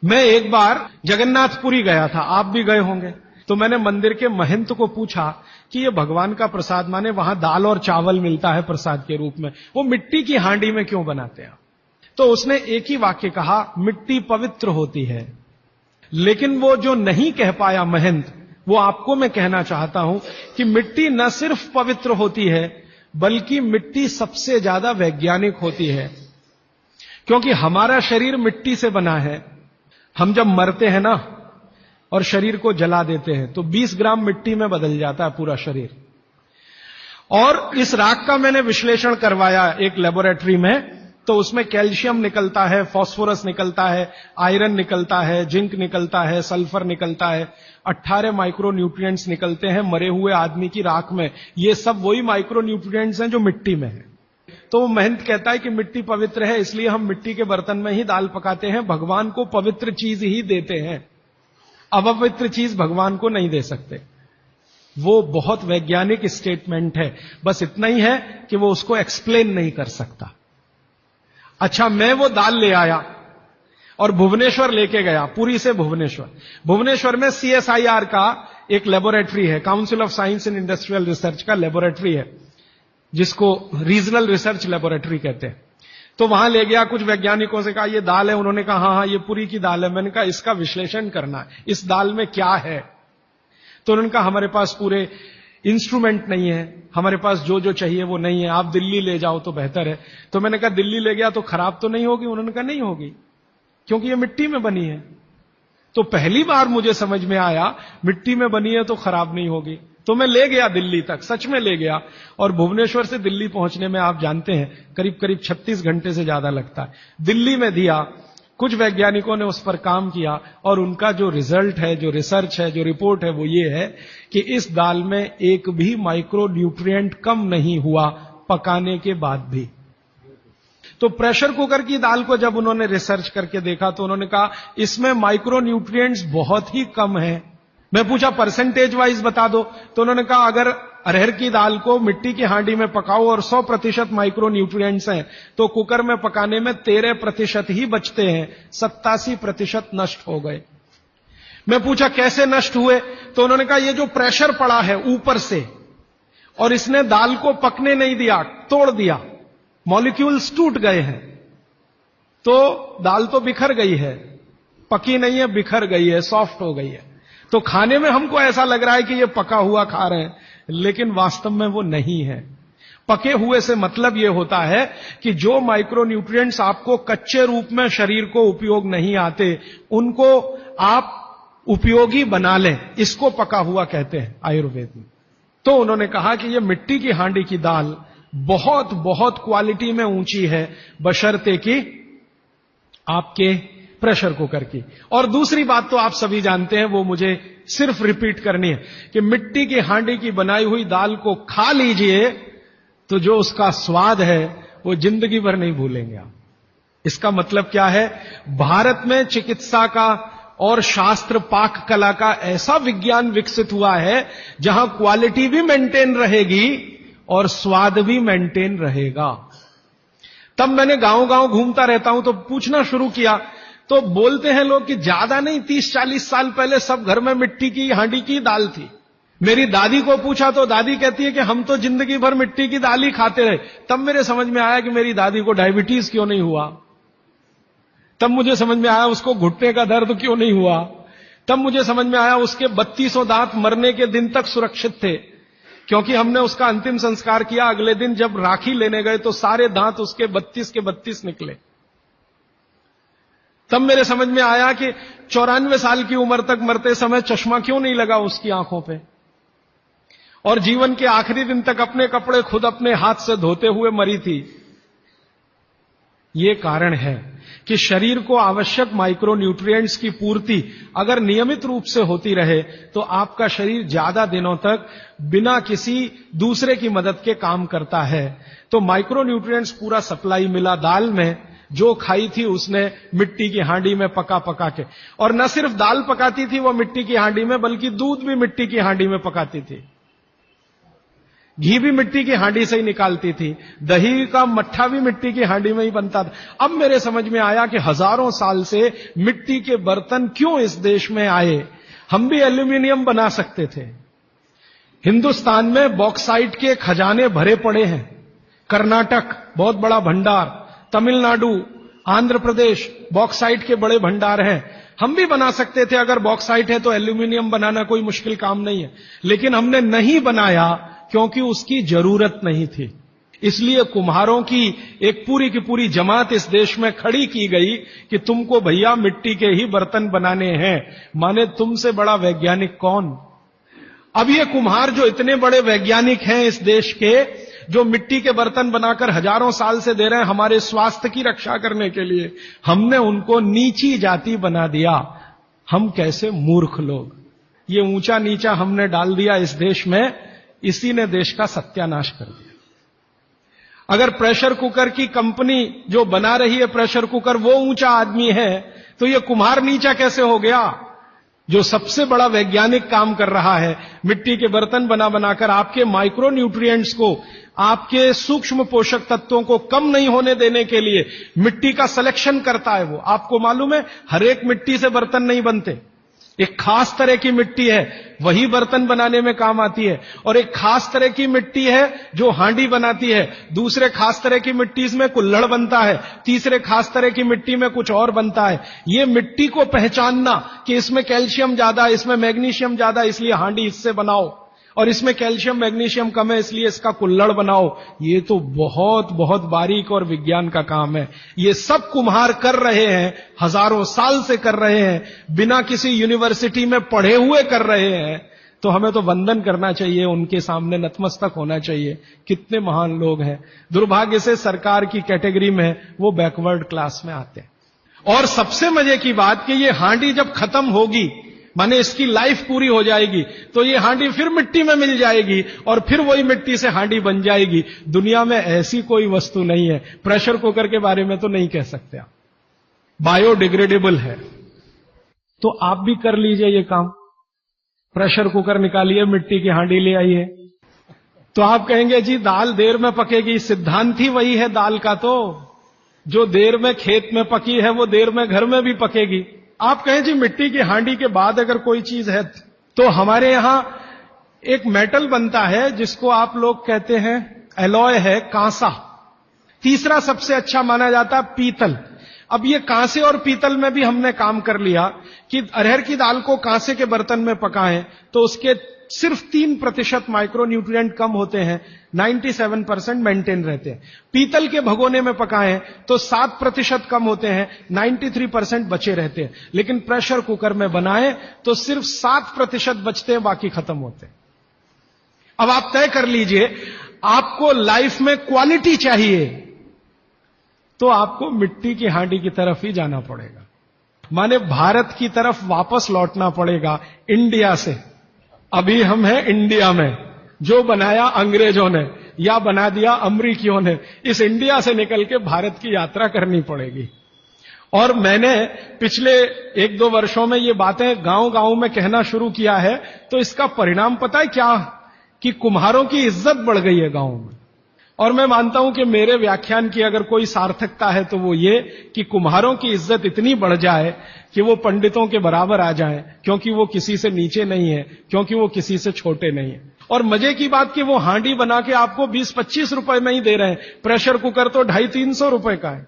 मैं एक बार जगन्नाथपुरी गया था, आप भी गए होंगे। तो मैंने मंदिर के महंत को पूछा कि ये भगवान का प्रसाद, माने वहां दाल और चावल मिलता है प्रसाद के रूप में, वो मिट्टी की हांडी में क्यों बनाते हैं? तो उसने एक ही वाक्य कहा, मिट्टी पवित्र होती है। लेकिन वो जो नहीं कह पाया महंत, वो आपको मैं कहना चाहता हूं कि मिट्टी न सिर्फ पवित्र होती है, बल्कि मिट्टी सबसे ज्यादा वैज्ञानिक होती है। क्योंकि हमारा शरीर मिट्टी से बना है। हम जब मरते हैं ना और शरीर को जला देते हैं तो 20 ग्राम मिट्टी में बदल जाता है पूरा शरीर। और इस राख का मैंने विश्लेषण करवाया एक लेबोरेटरी में, तो उसमें कैल्शियम निकलता है, फास्फोरस निकलता है, आयरन निकलता है, जिंक निकलता है, सल्फर निकलता है, 18 माइक्रो न्यूट्रिएंट्स निकलते हैं मरे हुए आदमी की राख में। ये सब वही माइक्रो न्यूट्रिएंट्स हैं जो मिट्टी में है। तो महंत कहता है कि मिट्टी पवित्र है, इसलिए हम मिट्टी के बर्तन में ही दाल पकाते हैं, भगवान को पवित्र चीज ही देते हैं, अपवित्र चीज भगवान को नहीं दे सकते। वो बहुत वैज्ञानिक स्टेटमेंट है, बस इतना ही है कि वो उसको एक्सप्लेन नहीं कर सकता। अच्छा, मैं वो दाल ले आया और भुवनेश्वर लेके गया, पुरी से भुवनेश्वर। भुवनेश्वर में CSIR का एक लेबोरेटरी है, council of science and industrial research का लेबोरेटरी है, जिसको रीजनल रिसर्च लेबोरेटरी कहते हैं। तो वहां ले गया, कुछ वैज्ञानिकों से कहा ये दाल है, उन्होंने कहा हाँ हाँ ये पुरी की दाल है। मैंने कहा इसका विश्लेषण करना है, इस दाल में क्या है? तो उन्होंने कहा हमारे पास पूरे इंस्ट्रूमेंट नहीं है, हमारे पास जो जो चाहिए वो नहीं है, आप दिल्ली ले जाओ तो बेहतर है। तो मैंने कहा दिल्ली ले गया तो खराब तो नहीं होगी? उन्होंने कहा नहीं होगी, क्योंकि ये मिट्टी में बनी है। तो पहली बार मुझे समझ में आया मिट्टी में बनी है तो खराब नहीं होगी। तो मैं ले गया दिल्ली तक, सच में ले गया। और भुवनेश्वर से दिल्ली पहुंचने में आप जानते हैं करीब करीब 36 घंटे से ज्यादा लगता है। दिल्ली में दिया, कुछ वैज्ञानिकों ने उस पर काम किया और उनका जो रिजल्ट है, जो रिसर्च है, जो रिपोर्ट है, वो ये है कि इस दाल में एक भी माइक्रो न्यूट्रिएंट कम नहीं हुआ पकाने के बाद भी। तो प्रेशर कुकर की दाल को जब उन्होंने रिसर्च करके देखा तो उन्होंने कहा इसमें माइक्रो न्यूट्रिएंट्स बहुत ही कम है। मैं पूछा परसेंटेज वाइज बता दो, तो उन्होंने कहा अगर अरहर की दाल को मिट्टी की हांडी में पकाओ और 100% माइक्रो न्यूट्रिएंट्स हैं, तो कुकर में पकाने में 13% ही बचते हैं, 87% नष्ट हो गए। मैं पूछा कैसे नष्ट हुए? तो उन्होंने कहा ये जो प्रेशर पड़ा है ऊपर से और इसने दाल को पकने नहीं दिया, तोड़ दिया, मॉलिक्यूल्स टूट गए हैं, तो दाल तो बिखर गई है, पकी नहीं है, बिखर गई है, सॉफ्ट हो गई है। तो खाने में हमको ऐसा लग रहा है कि ये पका हुआ खा रहे हैं, लेकिन वास्तव में वो नहीं है। पके हुए से मतलब ये होता है कि जो माइक्रो न्यूट्रिएंट्स आपको कच्चे रूप में शरीर को उपयोग नहीं आते, उनको आप उपयोगी बना लें, इसको पका हुआ कहते हैं आयुर्वेद में। तो उन्होंने कहा कि ये मिट्टी की हांडी की दाल बहुत बहुत क्वालिटी में ऊंची है, बशर्ते कि आपके प्रेशर कुकर की। और दूसरी बात तो आप सभी जानते हैं, वो मुझे सिर्फ रिपीट करनी है कि मिट्टी की हांडी की बनाई हुई दाल को खा लीजिए तो जो उसका स्वाद है वो जिंदगी भर नहीं भूलेंगे आप। इसका मतलब क्या है? भारत में चिकित्सा का और शास्त्र पाक कला का ऐसा विज्ञान विकसित हुआ है जहां क्वालिटी भी मेंटेन रहेगी और स्वाद भी मेंटेन रहेगा। तब मैंने गांव गांव घूमता रहता हूं तो पूछना शुरू किया, तो बोलते हैं लोग कि ज्यादा नहीं, 30-40 साल पहले सब घर में मिट्टी की हांडी की दाल थी। मेरी दादी को पूछा तो दादी कहती है कि हम तो जिंदगी भर मिट्टी की दाल ही खाते रहे। तब मेरे समझ में आया कि मेरी दादी को डायबिटीज क्यों नहीं हुआ। तब मुझे समझ में आया उसको घुटने का दर्द क्यों नहीं हुआ। तब मुझे समझ में आया उसके 3200 दांत मरने के दिन तक सुरक्षित थे, क्योंकि हमने उसका अंतिम संस्कार किया। अगले दिन जब राखी लेने गए तो सारे दांत उसके 32 के 32 निकले। तब मेरे समझ में आया कि 94 साल की उम्र तक मरते समय चश्मा क्यों नहीं लगा उसकी आंखों पे, और जीवन के आखिरी दिन तक अपने कपड़े खुद अपने हाथ से धोते हुए मरी थी। ये कारण है कि शरीर को आवश्यक माइक्रो न्यूट्रिएंट्स की पूर्ति अगर नियमित रूप से होती रहे तो आपका शरीर ज्यादा दिनों तक बिना किसी दूसरे की मदद के काम करता है। तो माइक्रो न्यूट्रिएंट्स पूरा सप्लाई मिला दाल में, जो खाई थी उसने मिट्टी की हांडी में पका पका के। और न सिर्फ दाल पकाती थी वो मिट्टी की हांडी में, बल्कि दूध भी मिट्टी की हांडी में पकाती थी। घी भी मिट्टी की हांडी से ही निकालती थी, दही का मट्ठा भी मिट्टी की हांडी में ही बनता था। अब मेरे समझ में आया कि हजारों साल से मिट्टी के बर्तन क्यों इस देश में आए। हम भी एल्यूमिनियम बना सकते थे। हिंदुस्तान में बॉक्साइट के खजाने भरे पड़े हैं। कर्नाटक बहुत बड़ा भंडार, तमिलनाडु, आंध्र प्रदेश बॉक्साइट के बड़े भंडार हैं। हम भी बना सकते थे, अगर बॉक्साइट है तो एल्यूमिनियम बनाना कोई मुश्किल काम नहीं है, लेकिन हमने नहीं बनाया क्योंकि उसकी जरूरत नहीं थी। इसलिए कुम्हारों की एक पूरी की पूरी जमात इस देश में खड़ी की गई कि तुमको भैया मिट्टी के ही बर्तन बनाने हैं। माने तुमसे बड़ा वैज्ञानिक कौन। अब ये कुम्हार जो इतने बड़े वैज्ञानिक हैं इस देश के, जो मिट्टी के बर्तन बनाकर हजारों साल से दे रहे हैं हमारे स्वास्थ्य की रक्षा करने के लिए, हमने उनको नीची जाति बना दिया। हम कैसे मूर्ख लोग, ये ऊंचा नीचा हमने डाल दिया इस देश में, इसी ने देश का सत्यानाश कर दिया। अगर प्रेशर कुकर की कंपनी जो बना रही है प्रेशर कुकर वो ऊंचा आदमी है, तो ये कुम्हार नीचा कैसे हो गया। जो सबसे बड़ा वैज्ञानिक काम कर रहा है, मिट्टी के बर्तन बना बनाकर आपके माइक्रो न्यूट्रिएंट्स को, आपके सूक्ष्म पोषक तत्वों को कम नहीं होने देने के लिए मिट्टी का सिलेक्शन करता है। वो आपको मालूम है, हर एक मिट्टी से बर्तन नहीं बनते। एक खास तरह की मिट्टी है वही बर्तन बनाने में काम आती है, और एक खास तरह की मिट्टी है जो हांडी बनाती है, दूसरे खास तरह की मिट्टी में कुल्हड़ बनता है, तीसरे खास तरह की मिट्टी में कुछ और बनता है। ये मिट्टी को पहचानना कि इसमें कैल्शियम ज्यादा, इसमें मैग्नीशियम ज्यादा, इसलिए हांडी इससे बनाओ, और इसमें कैल्शियम मैग्नीशियम कम है इसलिए इसका कुल्हड़ बनाओ, ये तो बहुत बहुत बारीक और विज्ञान का काम है। ये सब कुम्हार कर रहे हैं, हजारों साल से कर रहे हैं, बिना किसी यूनिवर्सिटी में पढ़े हुए कर रहे हैं। तो हमें तो वंदन करना चाहिए, उनके सामने नतमस्तक होना चाहिए। कितने महान लोग हैं। दुर्भाग्य से सरकार की कैटेगरी में वो बैकवर्ड क्लास में आते हैं। और सबसे मजे की बात कि ये हांडी जब खत्म होगी, माने इसकी लाइफ पूरी हो जाएगी, तो ये हांडी फिर मिट्टी में मिल जाएगी और फिर वही मिट्टी से हांडी बन जाएगी। दुनिया में ऐसी कोई वस्तु नहीं है। प्रेशर कुकर के बारे में तो नहीं कह सकते आप, बायोडिग्रेडेबल है। तो आप भी कर लीजिए ये काम, प्रेशर कुकर निकालिए, मिट्टी की हांडी ले आइए। तो आप कहेंगे जी दाल देर में पकेगी, सिद्धांत ही वही है दाल का, तो जो देर में खेत में पकी है वो देर में घर में भी पकेगी। आप कहें जी मिट्टी की हांडी के बाद अगर कोई चीज है, तो हमारे यहां एक मेटल बनता है जिसको आप लोग कहते हैं एलॉय है, कांसा। तीसरा सबसे अच्छा माना जाता है पीतल। अब ये कांसे और पीतल में भी हमने काम कर लिया कि अरहर की दाल को कांसे के बर्तन में पकाएं तो उसके सिर्फ 3% माइक्रो न्यूट्रिएंट कम होते हैं, 97% मेंटेन रहते हैं। पीतल के भगोने में पकाएं तो 7% कम होते हैं, 93% बचे रहते हैं। लेकिन प्रेशर कुकर में बनाएं तो सिर्फ 7% बचते हैं, बाकी खत्म होते हैं। अब आप तय कर लीजिए, आपको लाइफ में क्वालिटी चाहिए तो आपको मिट्टी की हांडी की तरफ ही जाना पड़ेगा, माने भारत की तरफ वापस लौटना पड़ेगा, इंडिया से। अभी हम हैं इंडिया में, जो बनाया अंग्रेजों ने या बना दिया अमरीकियों ने, इस इंडिया से निकल के भारत की यात्रा करनी पड़ेगी। और मैंने पिछले 1-2 वर्षों में ये बातें गांव गांव में कहना शुरू किया है, तो इसका परिणाम पता है क्या, कि कुम्हारों की इज्जत बढ़ गई है गांव में। और मैं मानता हूं कि मेरे व्याख्यान की अगर कोई सार्थकता है तो वो ये कि कुम्हारों की इज्जत इतनी बढ़ जाए कि वो पंडितों के बराबर आ जाएं, क्योंकि वो किसी से नीचे नहीं है, क्योंकि वो किसी से छोटे नहीं है। और मजे की बात कि वो हांडी बना के आपको 20-25 रुपए में ही दे रहे हैं, प्रेशर कुकर तो 250-300 रुपए का है।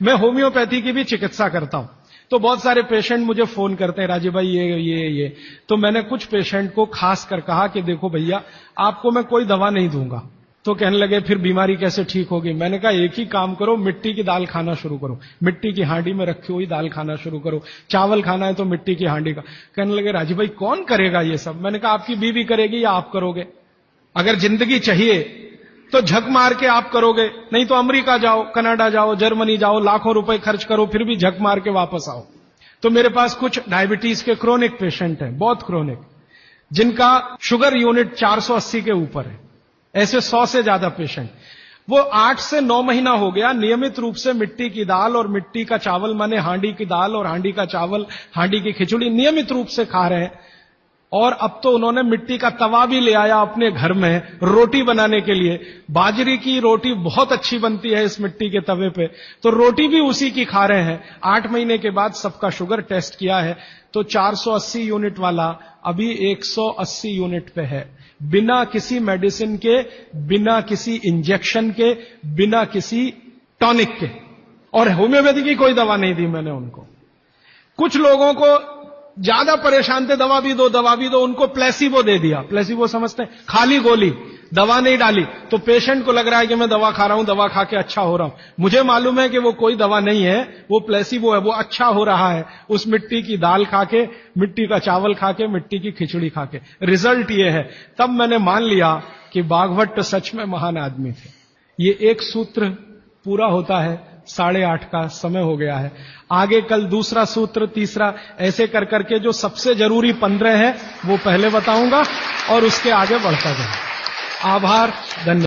मैं होम्योपैथी की भी चिकित्सा करता हूं, तो बहुत सारे पेशेंट मुझे फोन करते हैं, राजीव भाई ये। तो मैंने कुछ पेशेंट को खास कर कहा कि देखो भैया, आपको मैं कोई दवा नहीं दूंगा। तो कहने लगे फिर बीमारी कैसे ठीक होगी। मैंने कहा एक ही काम करो, मिट्टी की दाल खाना शुरू करो, मिट्टी की हांडी में रखी हुई दाल खाना शुरू करो। चावल खाना है तो मिट्टी की हांडी का। कहने लगे राजीव भाई कौन करेगा ये सब। मैंने कहा आपकी बीवी करेगी या आप करोगे। अगर जिंदगी चाहिए तो झक मार के आप करोगे, नहीं तो अमेरिका जाओ, कनाडा जाओ, जर्मनी जाओ, लाखों रुपए खर्च करो, फिर भी झक मार के वापस आओ। तो मेरे पास कुछ डायबिटीज के क्रोनिक पेशेंट हैं, बहुत क्रोनिक, जिनका शुगर यूनिट 480 के ऊपर है। ऐसे 100 से ज्यादा पेशेंट, वो 8 से 9 महीना हो गया नियमित रूप से मिट्टी की दाल और मिट्टी का चावल, माने हांडी की दाल और हांडी का चावल, हांडी की खिचड़ी नियमित रूप से खा रहे हैं। और अब तो उन्होंने मिट्टी का तवा भी ले आया अपने घर में रोटी बनाने के लिए। बाजरे की रोटी बहुत अच्छी बनती है इस मिट्टी के तवे पे, तो रोटी भी उसी की खा रहे हैं। 8 महीने के बाद सबका शुगर टेस्ट किया है तो 480 यूनिट वाला अभी 180 यूनिट पे है, बिना किसी मेडिसिन के, बिना किसी इंजेक्शन के, बिना किसी टॉनिक के। और होम्योपैथी की कोई दवा नहीं दी मैंने उनको। कुछ लोगों को ज्यादा परेशान थे, दवा भी दो, उनको प्लेसिबो दे दिया। प्लेसिबो समझते हैं, खाली गोली, दवा नहीं डाली, तो पेशेंट को लग रहा है कि मैं दवा खा रहा हूं, दवा खा के अच्छा हो रहा हूं। मुझे मालूम है कि वो कोई दवा नहीं है, वो प्लेसिबो है, वो अच्छा हो रहा है उस मिट्टी की दाल खा के, मिट्टी का चावल खा के, मिट्टी की खिचड़ी खा के। रिजल्ट ये है। तब मैंने मान लिया कि बाघभट्ट सच में महान आदमी थे। ये एक सूत्र पूरा होता है, 8:30 का समय हो गया है। आगे कल दूसरा सूत्र, तीसरा, ऐसे कर करके जो सबसे जरूरी 15 है वो पहले बताऊंगा और उसके आगे बढ़ता जाऊंगा। आभार, धन्यवाद।